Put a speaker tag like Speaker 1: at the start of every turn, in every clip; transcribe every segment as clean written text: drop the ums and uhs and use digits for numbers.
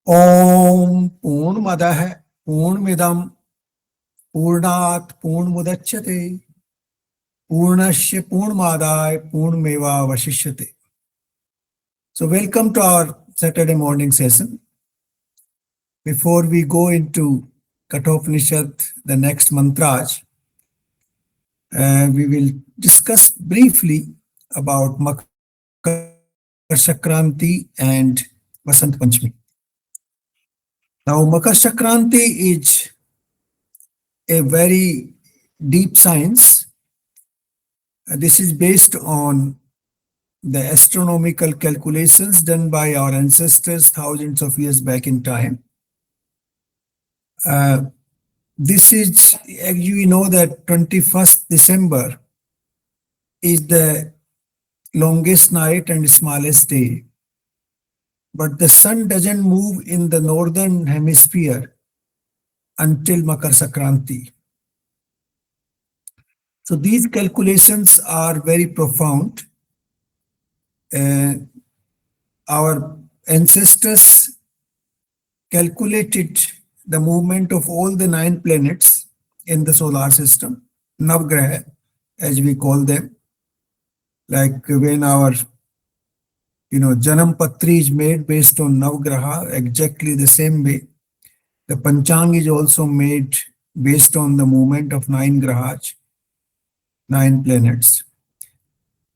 Speaker 1: ओम पूर्णमदः पूर्णमिदं पूर्णात् पूर्णमुदच्यते पूर्णस्य पूर्णमादाय पूर्णमेवावशिष्यते. So welcome to our Saturday morning session. Before we go into Kathopanishad, the next mantras, we will discuss briefly about Makar Sankranti and Vasant Panchami. Now, Makar Sankranti is a very deep science. This is based on the astronomical calculations done by our ancestors thousands of years back in time. This is, you know that 21st December is the longest night and smallest day. But the sun doesn't move in the northern hemisphere until Makar Sankranti. So these calculations are very profound. Our ancestors calculated the movement of all the 9 planets in the solar system, Navgraha, as we call them. Like when our, Janam Patri is made based on Navgraha, exactly the same way. The Panchang is also made based on the movement of 9 grahas, 9 planets.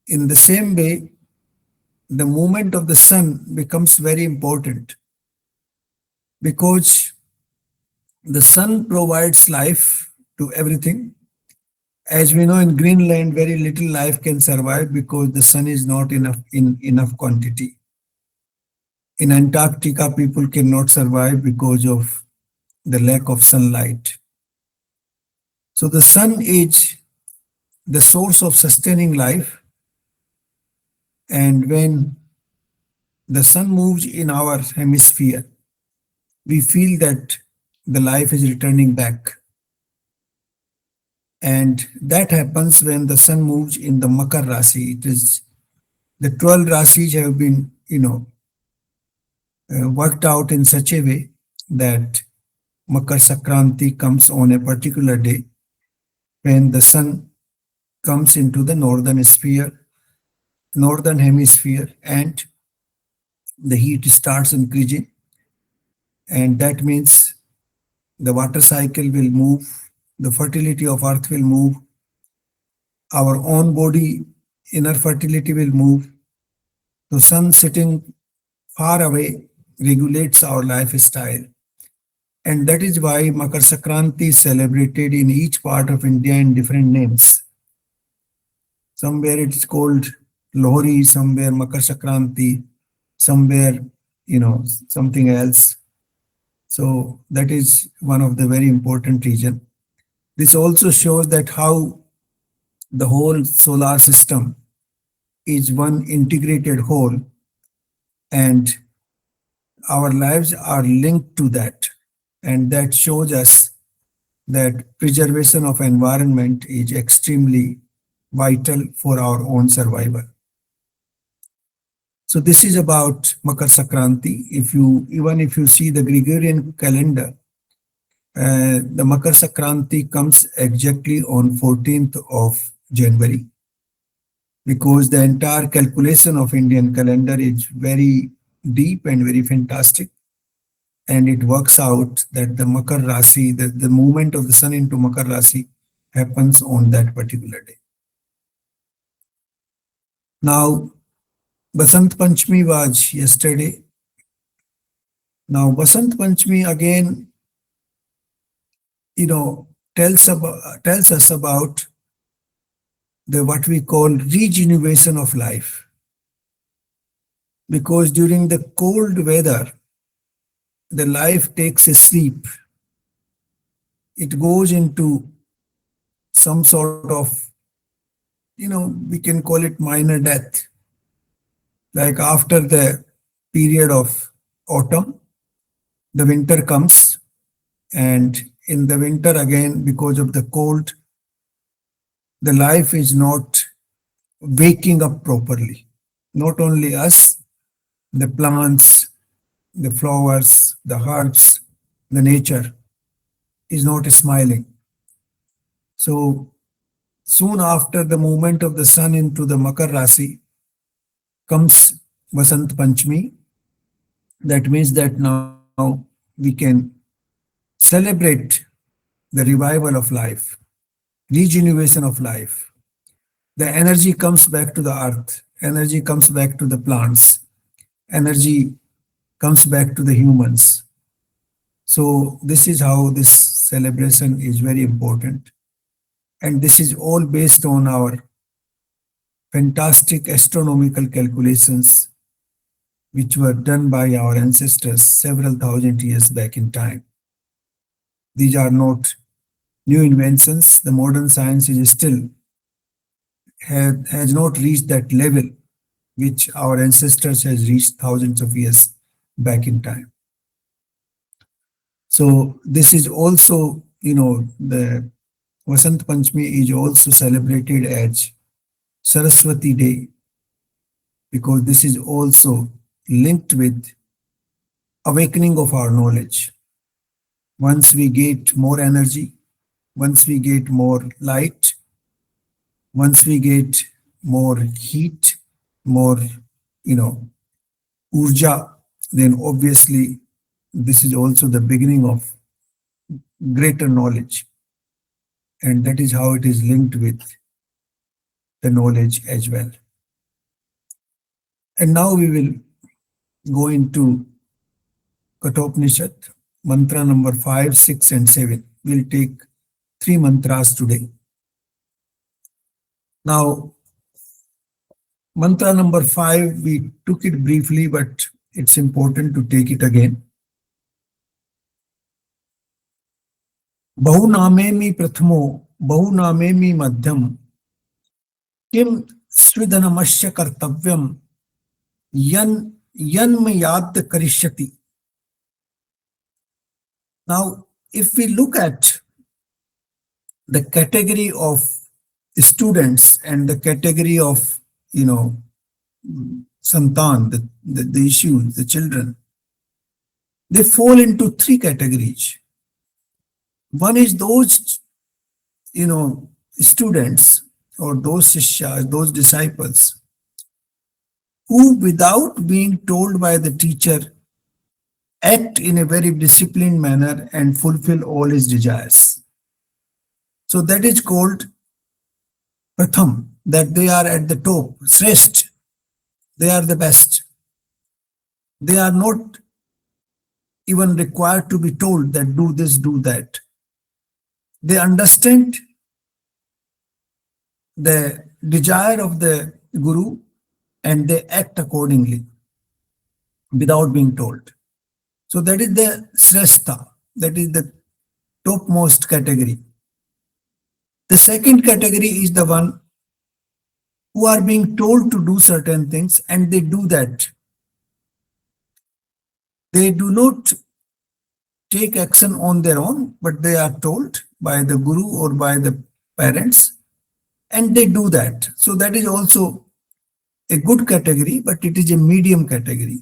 Speaker 1: In the same way, the movement of the sun becomes very important because the sun provides life to everything. As we know, in Greenland, very little life can survive because the sun is not enough in enough quantity. In Antarctica, people cannot survive because of the lack of sunlight. So the sun is the source of sustaining life. And when the sun moves in our hemisphere, we feel that the life is returning back. And that happens when the sun moves in the Makar Rasi. It is the 12 Rasis have been, worked out in such a way that Makar Sankranti comes on a particular day when the sun comes into the northern hemisphere, and the heat starts increasing. And that means the water cycle will move, the fertility of earth will move, our own body, inner fertility will move. The sun sitting far away regulates our lifestyle. And that is why Makar Sankranti is celebrated in each part of India in different names. Somewhere it's called Lohri, somewhere Makar Sankranti, somewhere, something else. So that is one of the very important reasons. This also shows that how the whole solar system is one integrated whole, and our lives are linked to that. And that shows us that preservation of environment is extremely vital for our own survival. So this is about Makar Sankranti. Even if you see the Gregorian calendar, the Makar Sankranti comes exactly on 14th of January, because the entire calculation of Indian calendar is very deep and very fantastic. And it works out that the Makar Rasi, the movement of the sun into Makar Rasi happens on that particular day. Now, Vasant Panchami was yesterday. Now, Vasant Panchami again, tells us about the what we call regeneration of life. Because during the cold weather, the life takes a sleep. It goes into some sort of, we can call it minor death. Like after the period of autumn, the winter comes, and in the winter again, because of the cold, the life is not waking up properly. Not only us, the plants, the flowers, the herbs, the nature is not smiling. So soon after the movement of the sun into the Makar Rasi comes Vasant Panchami. That means that now we can celebrate the revival of life, regeneration of life. The energy comes back to the earth, energy comes back to the plants, energy comes back to the humans. So, this is how this celebration is very important. And this is all based on our fantastic astronomical calculations, which were done by our ancestors several thousand years back in time. These are not new inventions. The modern science is still has not reached that level which our ancestors has reached thousands of years back in time. So this is also, the Vasant Panchami is also celebrated as Saraswati Day because this is also linked with awakening of our knowledge. Once we get more energy, once we get more light, once we get more heat, more, urja, then obviously this is also the beginning of greater knowledge. And that is how it is linked with the knowledge as well. And now we will go into Kathopanishad, mantra number 5, 6, and 7. We'll take 3 mantras today. Now, mantra number 5, we took it briefly, but it's important to take it again. बहुनामेमि प्रथमो बहुनामेमि मध्यम किम स्विधनमस्य कर्तव्यम यन यन्म याद करिष्यति. Now, if we look at the category of students and the category of, santan, the issues, the children, they fall into 3 categories. One is those, students or those shishas, those disciples who, without being told by the teacher, act in a very disciplined manner and fulfill all his desires. So that is called Pratham, that they are at the top, Sresht. They are the best. They are not even required to be told that do this, do that. They understand the desire of the Guru and they act accordingly without being told. So that is the Srestha, that is the topmost category. The second category is the one who are being told to do certain things and they do that. They do not take action on their own, but they are told by the Guru or by the parents and they do that. So that is also a good category, but it is a medium category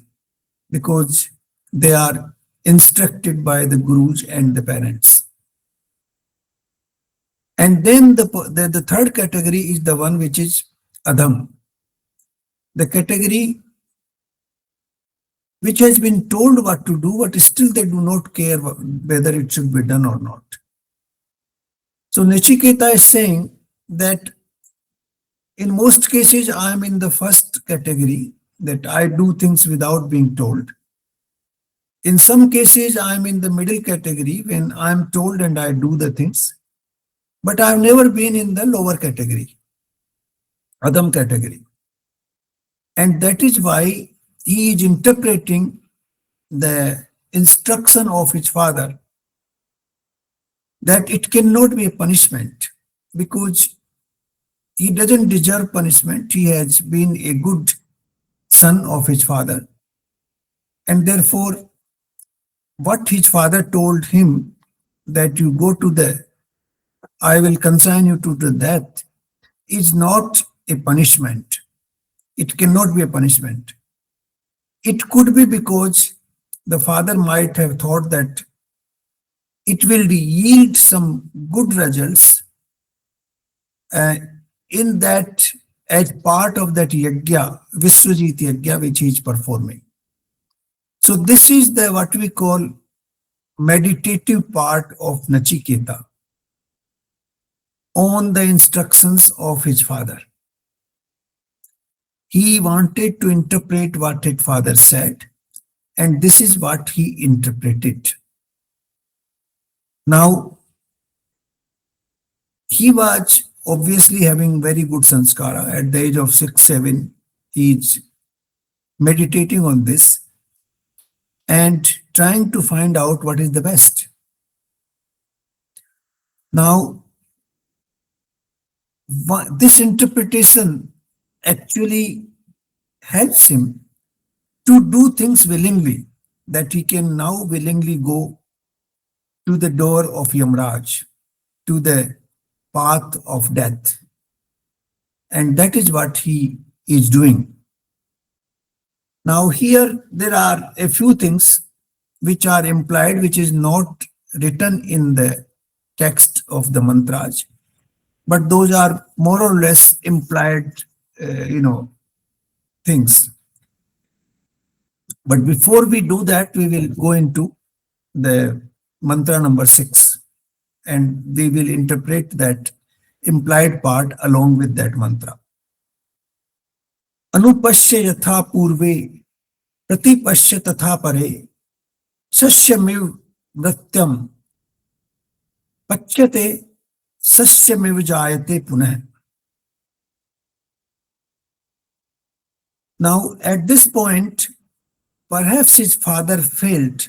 Speaker 1: because they are instructed by the Gurus and the parents. And then the third category is the one which is Adham, the category which has been told what to do, but still they do not care whether it should be done or not. So Nachiketa is saying that in most cases I am in the first category, that I do things without being told. In some cases I am in the middle category when I am told and I do the things, but I have never been in the lower category, Adam category. And that is why he is interpreting the instruction of his father that it cannot be a punishment because he doesn't deserve punishment. He has been a good son of his father. And therefore, what his father told him that you go to I will consign you to the death is not a punishment. It cannot be a punishment. It could be because the father might have thought that it will yield some good results uh, in that, as part of that yajna, Viswajit yajna, which he is performing. So this is the what we call meditative part of Nachiketa on the instructions of his father. He wanted to interpret what his father said, and this is what he interpreted. Now, he was obviously having very good sanskara. At the age of 6, 7, he is meditating on this and trying to find out what is the best. Now, this interpretation actually helps him to do things willingly, that he can now willingly go to the door of Yamraj, to the path of death. And that is what he is doing. Now, here there are a few things which are implied, which is not written in the text of the mantras, but those are more or less implied, things. But before we do that, we will go into the mantra number 6, and we will interpret that implied part along with that mantra. Anupashya yatha purve pratipashya tatha pare sasyamiv vratyam pachyate sasyamiv jayate punah. Now, at this point, perhaps his father felt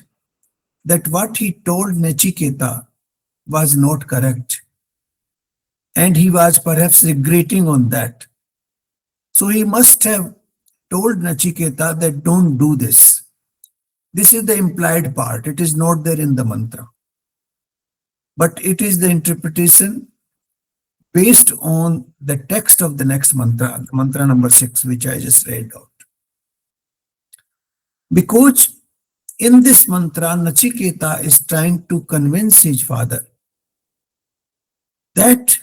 Speaker 1: that what he told Nachiketa was not correct, and he was perhaps regretting on that. So he must have told Nachiketa that don't do this. This is the implied part. It is not there in the mantra, but it is the interpretation based on the text of the next mantra, mantra number 6, which I just read out. Because in this mantra, Nachiketa is trying to convince his father that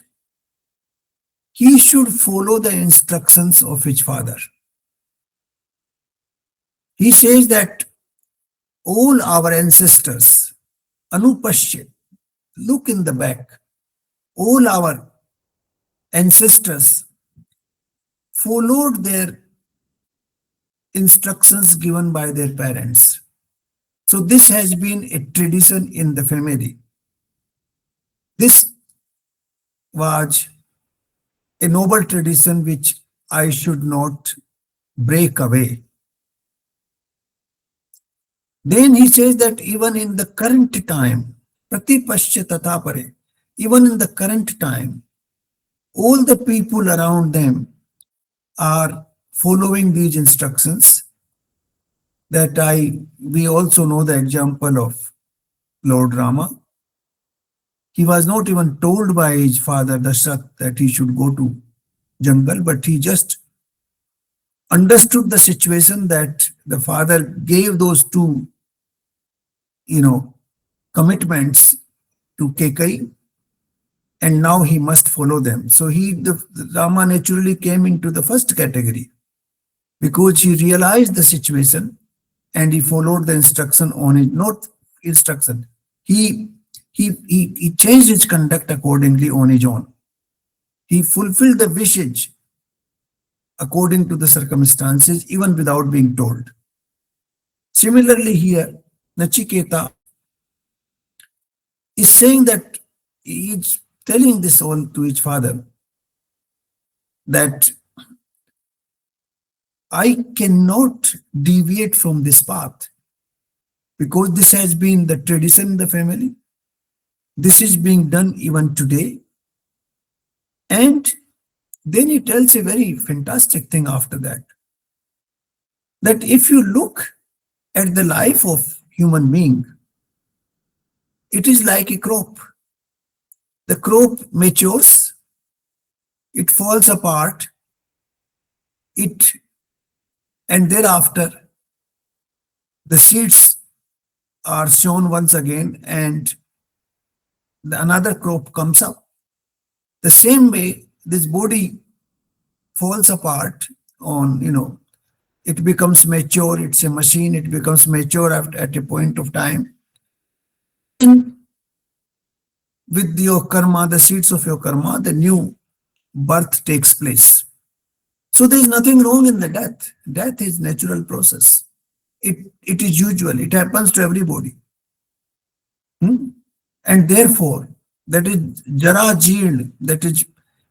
Speaker 1: he should follow the instructions of his father. He says that all our ancestors, Anupashya, look in the back, all our ancestors followed their instructions given by their parents. So this has been a tradition in the family. This was a noble tradition which I should not break away. Then he says that even in the current time, pratipashya tatha pare, even in the current time, all the people around them are following these instructions. That we also know the example of Lord Rama. He was not even told by his father Dashrath that he should go to jungle, but he just understood the situation that the father gave those two, commitments to Kekai, and now he must follow them. So the Rama naturally came into the first category because he realized the situation and he followed the instruction on it, not instruction. He changed his conduct accordingly on his own. He fulfilled the wishes according to the circumstances, even without being told. Similarly, here, Nachiketa is saying that he's telling this all to his father that I cannot deviate from this path because this has been the tradition in the family. This is being done even today. And then he tells a very fantastic thing after that. That if you look at the life of human being, it is like a crop. The crop matures, it falls apart, and thereafter the seeds are sown once again and another crop comes up. The same way, this body falls apart on, it becomes mature, it's a machine, it becomes mature at a point of time. And with your karma, the seeds of your karma, the new birth takes place. So there is nothing wrong in the death. Death is natural process. It is usual. It happens to everybody. Hmm? And therefore, that is jara jeerd, that is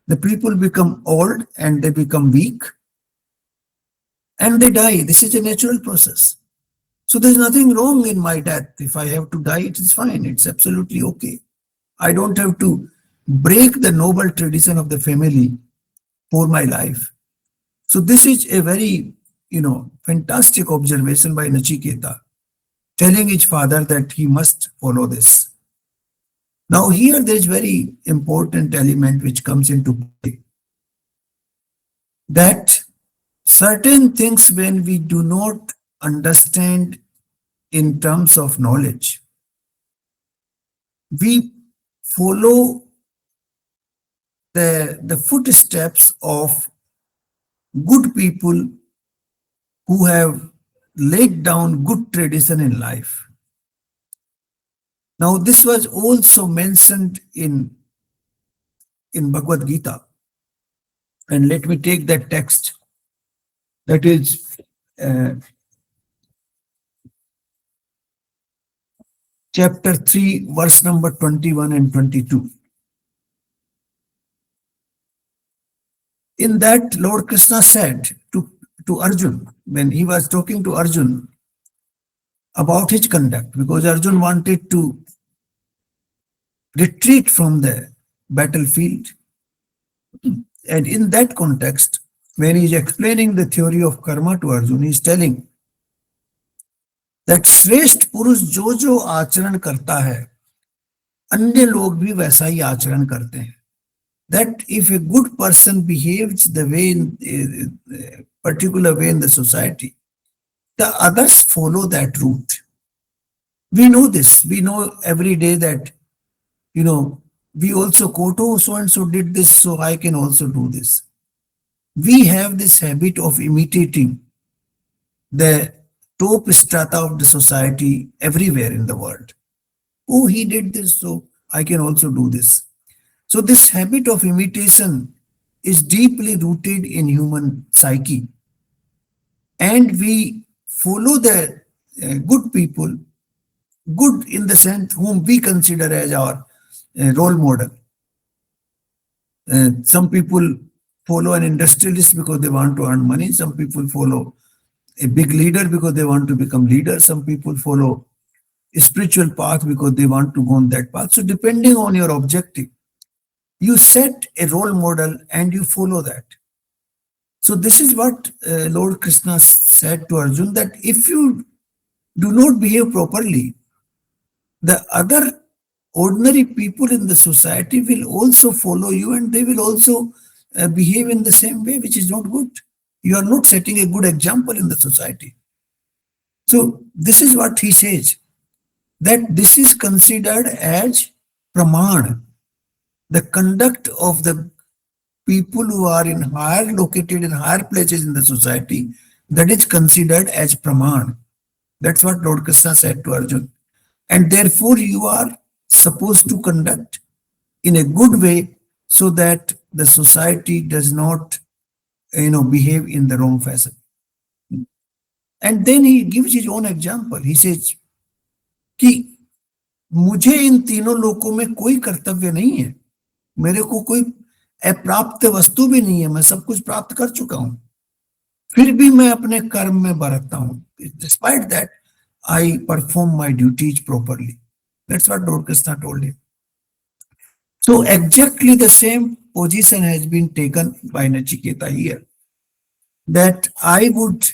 Speaker 1: the people become old and they become weak and they die. This is a natural process. So there's nothing wrong in my death. If I have to die, it is fine. It's absolutely okay. I don't have to break the noble tradition of the family for my life. So this is a very, fantastic observation by Nachiketa, telling his father that he must follow this. Now here there is very important element which comes into play, that certain things when we do not understand in terms of knowledge, we follow the footsteps of good people who have laid down good tradition in life. Now, this was also mentioned in Bhagavad Gita. And let me take that text. That is chapter 3, verse number 21 and 22. In that, Lord Krishna said to Arjun, when he was talking to Arjun about his conduct, because Arjun wanted to retreat from the battlefield. And in that context, when he is explaining the theory of karma to Arjun, he is telling that श्रेष्ठ पुरुष जो जो आचरण करता है, अन्य लोग भी वैसा ही आचरण करते हैं. That if a good person behaves the way in a particular way in the society, the others follow that route. We know this. We know every day that, we also quote, oh, so and so did this, so I can also do this. We have this habit of imitating the top strata of the society everywhere in the world. Oh, he did this, so I can also do this. So this habit of imitation is deeply rooted in human psyche. And we follow the good people, good in the sense whom we consider as our role model. Some people follow an industrialist because they want to earn money. Some people follow a big leader because they want to become leader. Some people follow a spiritual path because they want to go on that path. So depending on your objective, you set a role model and you follow that. So this is what Lord Krishna said to Arjun, that if you do not behave properly, the other ordinary people in the society will also follow you and they will also behave in the same way, which is not good. You are not setting a good example in the society. So this is what he says, that this is considered as praman. The conduct of the people who are located in higher places in the society, that is considered as praman. That's what Lord Krishna said to Arjun. And therefore you are supposed to conduct in a good way so that the society does not, behave in the wrong fashion. And then he gives his own example. He says कि मुझे इन तीनों लोकों में कोई कर्तव्य नहीं है, मेरे को कोई अप्राप्त वस्तु भी नहीं है, मैं सब कुछ प्राप्त कर चुका हूं, फिर भी मैं अपने कर्म में बरतता हूं. Despite that, I perform my duties properly. That's what Lord Krishna told him. So exactly the same position has been taken by Nachiketa here, that I would,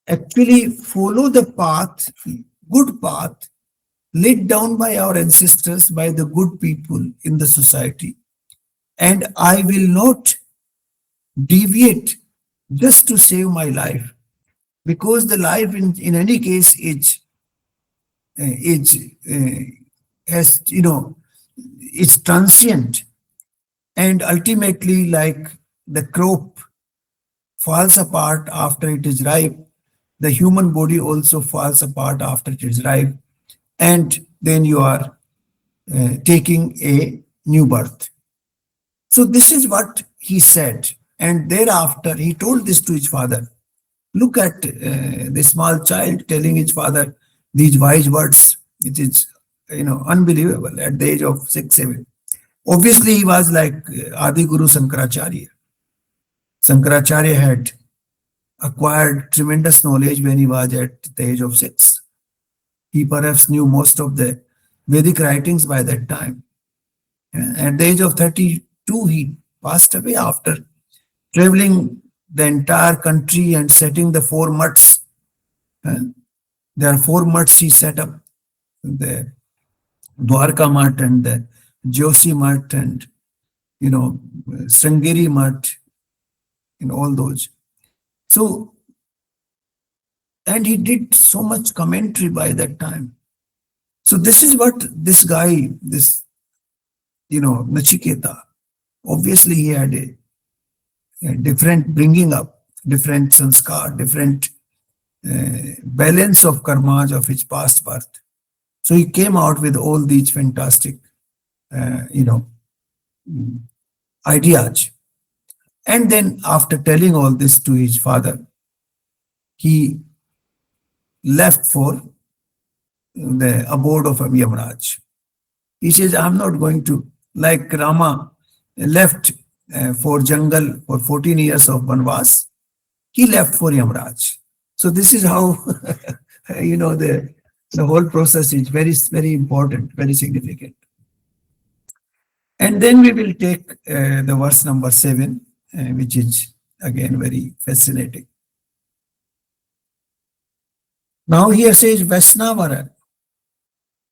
Speaker 1: actually follow the path, good path, laid down by our ancestors, by the good people in the society. And I will not deviate just to save my life. because the life in any case is has, it's transient, and ultimately, like the crop falls apart after it is ripe, the human body also falls apart after it is ripe, and then you are taking a new birth. So this is what he said, and thereafter he told this to his father. Look at the small child telling his father these wise words. It is, unbelievable at the age of 6, 7. Obviously, he was like Adi Guru Sankaracharya. Sankaracharya had acquired tremendous knowledge when he was at the age of 6. He perhaps knew most of the Vedic writings by that time. At the age of 32, he passed away after traveling the entire country and setting the four mutts. There are four mutts he set up: the Dwarka mutt and the Joshi mutt and, Srangeri mutt, and all those. So, and he did so much commentary by that time. So this is what this guy, this, Nachiketa, obviously he had a different bringing up, different sanskar, different balance of karmas of his past birth. So he came out with all these fantastic, uh, you know, ideas. And then after telling all this to his father, he left for the abode of Yamraj. He says, I'm not going to, like Rama left for jungle for 14 years of Banvas, he left for Yamraj. So this is how, the whole process is very, very important, very significant. And then we will take the verse number 7, which is again very fascinating. Now here says, Vaisnavara,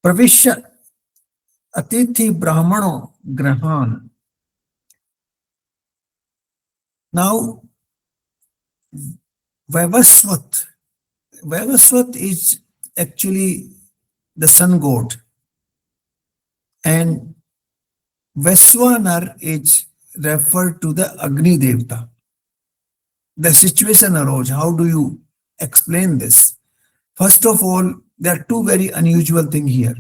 Speaker 1: Pravishya Atithi Brahmano Grahan. Now, Vaivasvat. Vaivasvat is actually the sun god. And Vaiswanar is referred to the Agni Devta. The situation arose. How do you explain this? First of all, there are two very unusual things here.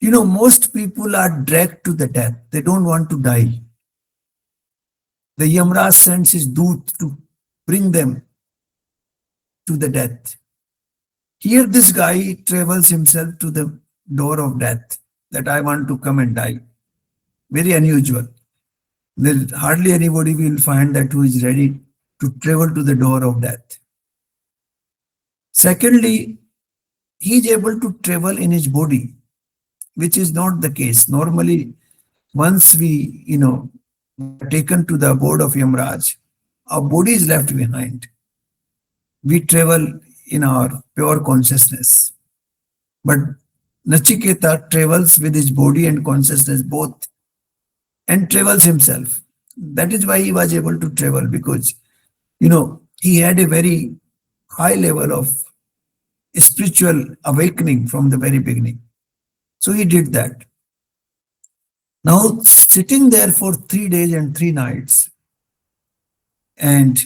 Speaker 1: Most people are dragged to the death. They don't want to die. The Yamraj sends his doot to bring them to the death. Here, this guy travels himself to the door of death, that I want to come and die. Very unusual. There hardly anybody will find that who is ready to travel to the door of death. Secondly, he is able to travel in his body, which is not the case. Normally, once we, are taken to the abode of Yamraj, our body is left behind. We travel in our pure consciousness. But Nachiketa travels with his body and consciousness both, and travels himself. That is why he was able to travel, because, he had a very high level of spiritual awakening from the very beginning. So he did that. Now, sitting there for 3 days and 3 nights, and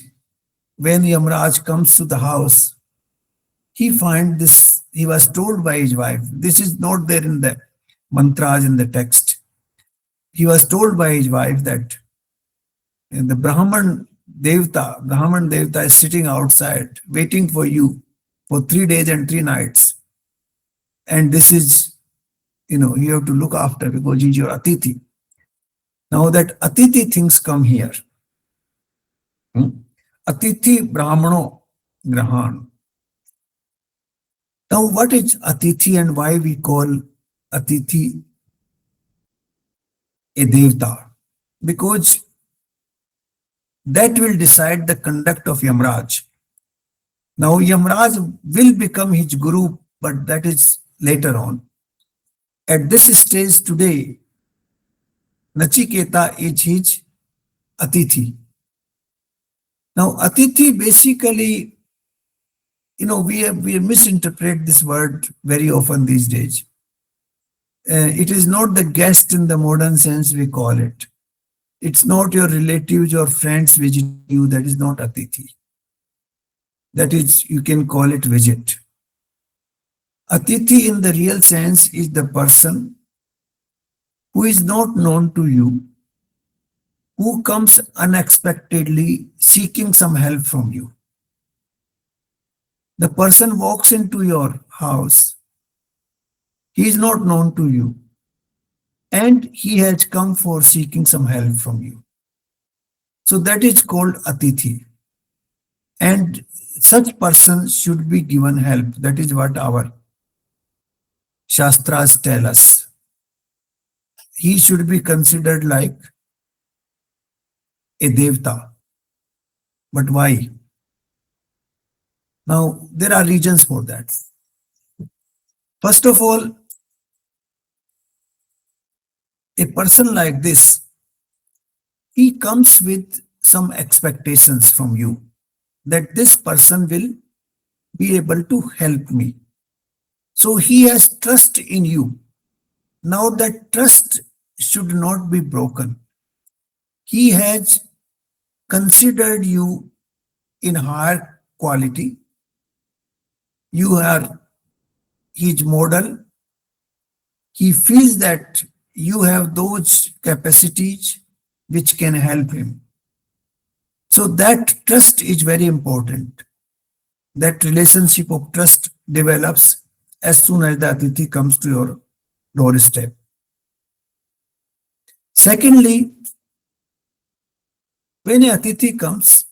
Speaker 1: when Yamraj comes to the house, he finds this, he was told by his wife, this is not there in the mantras in the text. He was told by his wife that the Brahman Devta is sitting outside waiting for you for 3 days and 3 nights. And this is, you have to look after, because he's your Atithi. Now that Atithi things come here. Atithi Brahmano Grahan. Now, what is Atithi and why we call Atithi a Devta? Because that will decide the conduct of Yamraj. Now, Yamraj will become his guru, but that is later on. At this stage today, Nachiketa is his Atithi. Now, Atithi basically We misinterpret this word very often these days. It is not the guest in the modern sense we call it. It's not your relatives or friends visiting you. That is not atithi. That is, you can call it visit. Atithi in the real sense is the person who is not known to you, who comes unexpectedly seeking some help from you. The person walks into your house. He is not known to you, and he has come for seeking some help from you. So that is called atithi. And such person should be given help. That is what our Shastras tell us. He should be considered like a devta. But why? Now, there are reasons for that. First of all, a person like this, he comes with some expectations from you that this person will be able to help me. So he has trust in you. Now that trust should not be broken. He has considered you in higher quality. You are his model. He feels that you have those capacities which can help him. So that trust is very important. That relationship of trust develops as soon as the atithi comes to your doorstep. Secondly, when a atithi comes,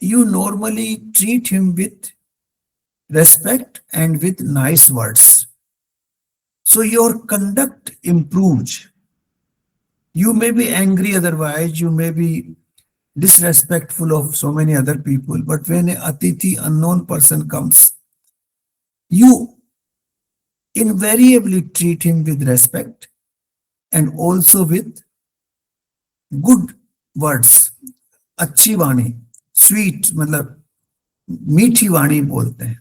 Speaker 1: you normally treat him with respect and with nice words. So your conduct improves. You may be angry otherwise, you may be disrespectful of so many other people, but when an atithi, unknown person comes, you invariably treat him with respect and also with good words. अच्छी वाणी, sweet, मतलब मीठी वाणी बोलते हैं.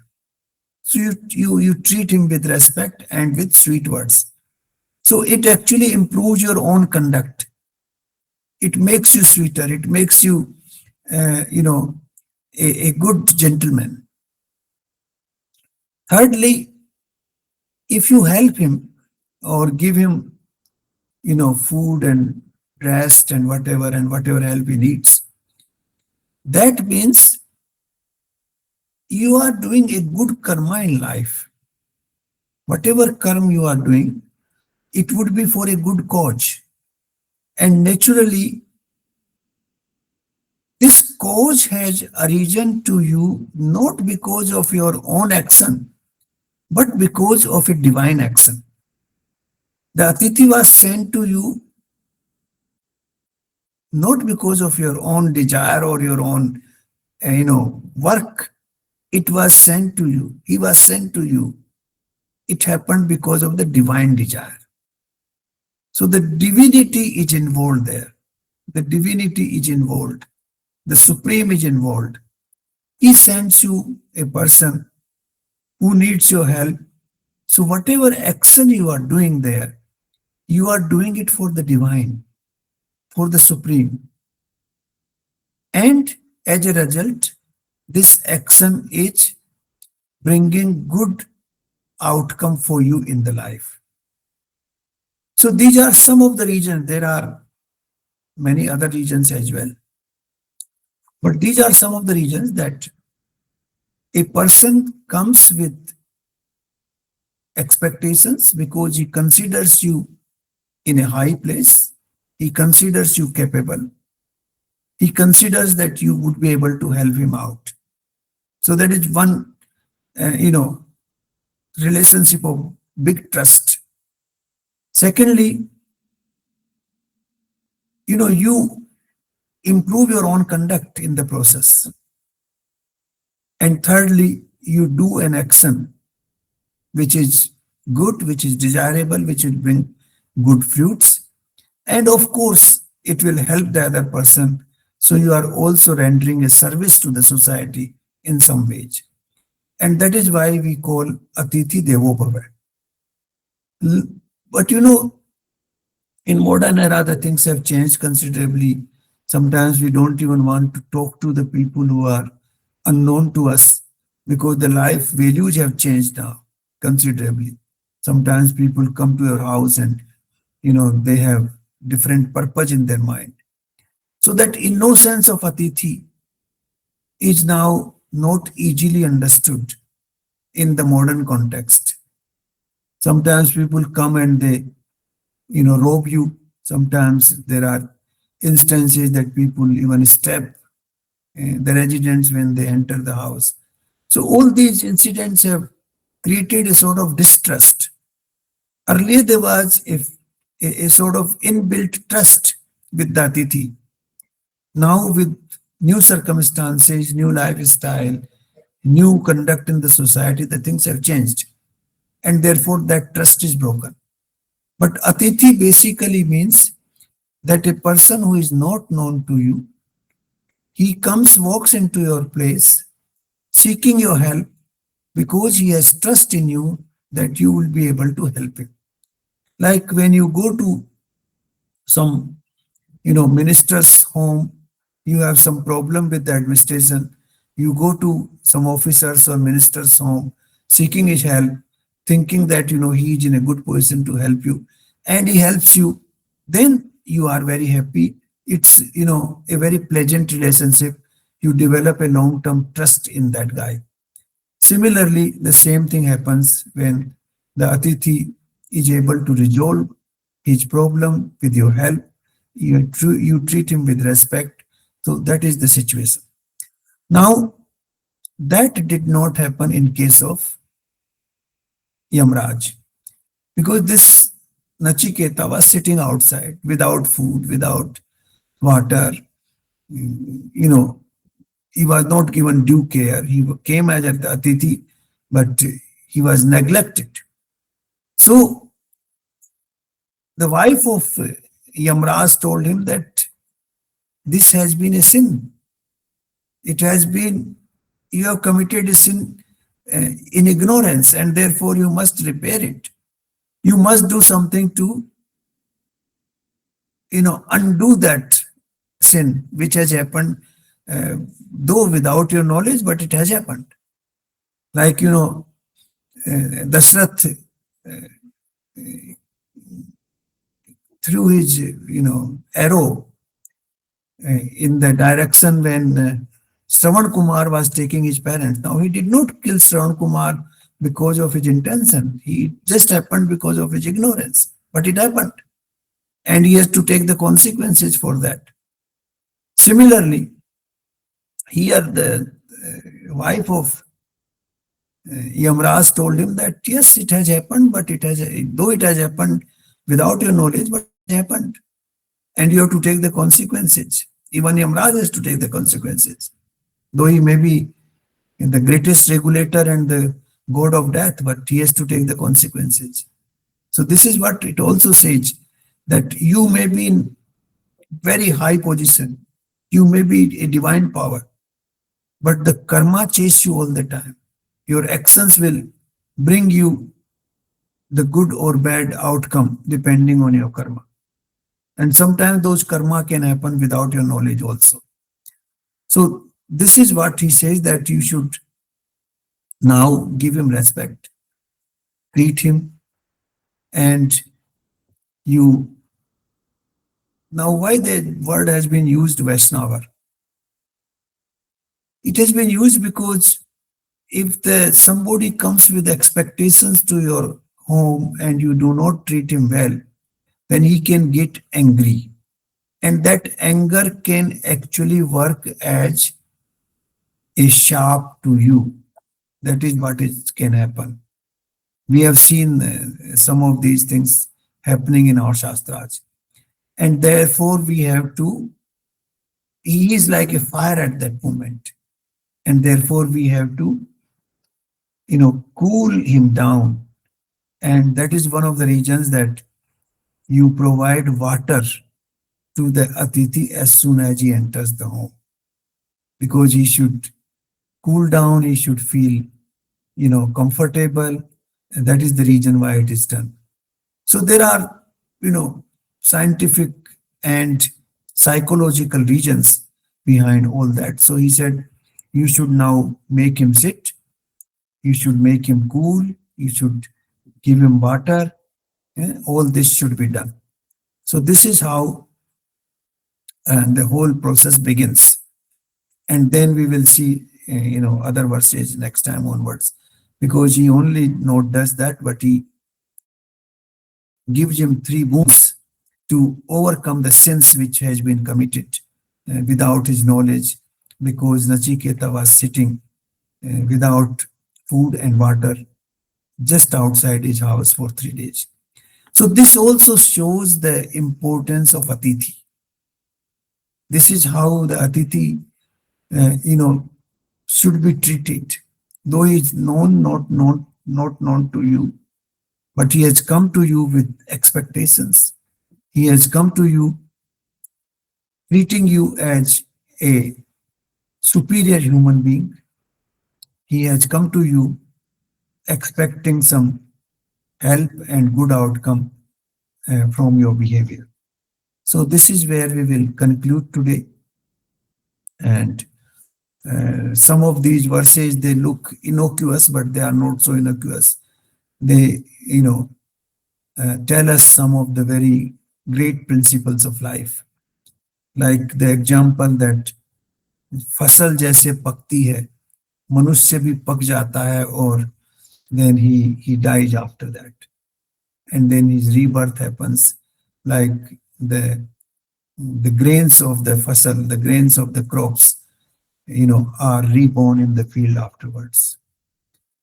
Speaker 1: So you treat him with respect and with sweet words. So it actually improves your own conduct. It makes you sweeter. It makes you, a good gentleman. Thirdly, if you help him or give him, food and rest and whatever help he needs, that means you are doing a good karma in life. Whatever karma you are doing, it would be for a good cause. And naturally, this cause has arisen to you not because of your own action, but because of a divine action. The atithi was sent to you not because of your own desire or your own, work. It was sent to you. He was sent to you. It happened because of the divine desire. So the divinity is involved there. The divinity is involved. The Supreme is involved. He sends you a person who needs your help. So whatever action you are doing there, you are doing it for the divine, for the Supreme. And as a result, this action is bringing good outcome for you in the life. So these are some of the reasons. There are many other reasons as well. But these are some of the reasons that a person comes with expectations because he considers you in a high place. He considers you capable. He considers that you would be able to help him out. So that is one, relationship of big trust. Secondly, you improve your own conduct in the process. And thirdly, you do an action which is good, which is desirable, which will bring good fruits. And of course, it will help the other person. So you are also rendering a service to the society in some ways. And that is why we call Atithi Devo Bhava. L- But you know, in modern era, the things have changed considerably. Sometimes we don't even want to talk to the people who are unknown to us because the life values have changed now considerably. Sometimes people come to your house and they have different purpose in their mind. So that innocence of Atithi is now not easily understood in the modern context. Sometimes people come and they rob you. Sometimes there are instances that people even stab the residents when they enter the house. So all these incidents have created a sort of distrust. Earlier there was a sort of inbuilt trust with the Atithi. Now with new circumstances, new lifestyle, new conduct in the society, the things have changed. And therefore that trust is broken. But Atithi basically means that a person who is not known to you, he comes, walks into your place, seeking your help because he has trust in you that you will be able to help him. Like when you go to some, minister's home, you have some problem with the administration, you go to some officer's or minister's home, seeking his help, thinking that, he is in a good position to help you, and he helps you, then you are very happy. It's, a very pleasant relationship. You develop a long-term trust in that guy. Similarly, the same thing happens when the Atithi is able to resolve his problem with your help. You treat him with respect. So that is the situation. Now, that did not happen in case of Yamraj because this Nachiketa was sitting outside without food, without water. You know, he was not given due care. He came as an Atithi, but he was neglected. So the wife of Yamraj told him that this has been a sin. It has been, you have committed a sin in ignorance, and therefore you must repair it. You must do something to, undo that sin which has happened, though without your knowledge, but it has happened. Like, Dashrath threw his, arrow in the direction when Shravan Kumar was taking his parents. Now, he did not kill Shravan Kumar because of his intention. It just happened because of his ignorance. But it happened. And he has to take the consequences for that. Similarly, here the wife of Yamraj told him that yes, it has happened, but though it has happened without your knowledge, but it has happened. And you have to take the consequences. Even Yamraj has to take the consequences. Though he may be the greatest regulator and the god of death, but he has to take the consequences. So this is what it also says, that you may be in very high position, you may be a divine power, but the karma chase you all the time. Your actions will bring you the good or bad outcome depending on your karma. And sometimes those karma can happen without your knowledge also. So this is what he says, that you should now give him respect, treat him, and you. Now, why the word has been used Vaishnava? It has been used because if somebody comes with expectations to your home and you do not treat him well, then he can get angry. And that anger can actually work as a sharp to you. That is what it can happen. We have seen some of these things happening in our Shastras. And therefore, we have to, he is like a fire at that moment. And therefore, we have to, cool him down. And that is one of the reasons that you provide water to the Atithi as soon as he enters the home. Because he should cool down, he should feel comfortable. And that is the reason why it is done. So there are, scientific and psychological reasons behind all that. So he said, you should now make him sit, you should make him cool, you should give him water, all this should be done. So this is how the whole process begins. And then we will see, other verses next time onwards, because he only not does that, but he gives him three boons to overcome the sins which has been committed without his knowledge, because Nachiketa was sitting without food and water just outside his house for 3 days. So this also shows the importance of Atithi. This is how the Atithi, should be treated. Though he is known, not known to you, but he has come to you with expectations. He has come to you treating you as a superior human being. He has come to you expecting some help and good outcome from your behavior. So this is where we will conclude today. And some of these verses, they look innocuous, but they are not so innocuous. They, tell us some of the very great principles of life. Like the example that फसल जैसे पकती है, मनुष्य भी पक जाता है, और then he dies after that. And then his rebirth happens, like the grains of the fasal, the grains of the crops, are reborn in the field afterwards.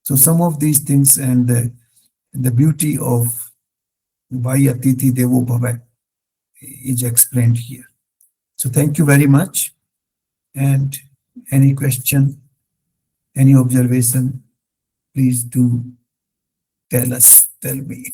Speaker 1: So some of these things and the beauty of why Atithi Devo Bhava is explained here. So thank you very much. And any question, any observation, please do tell me.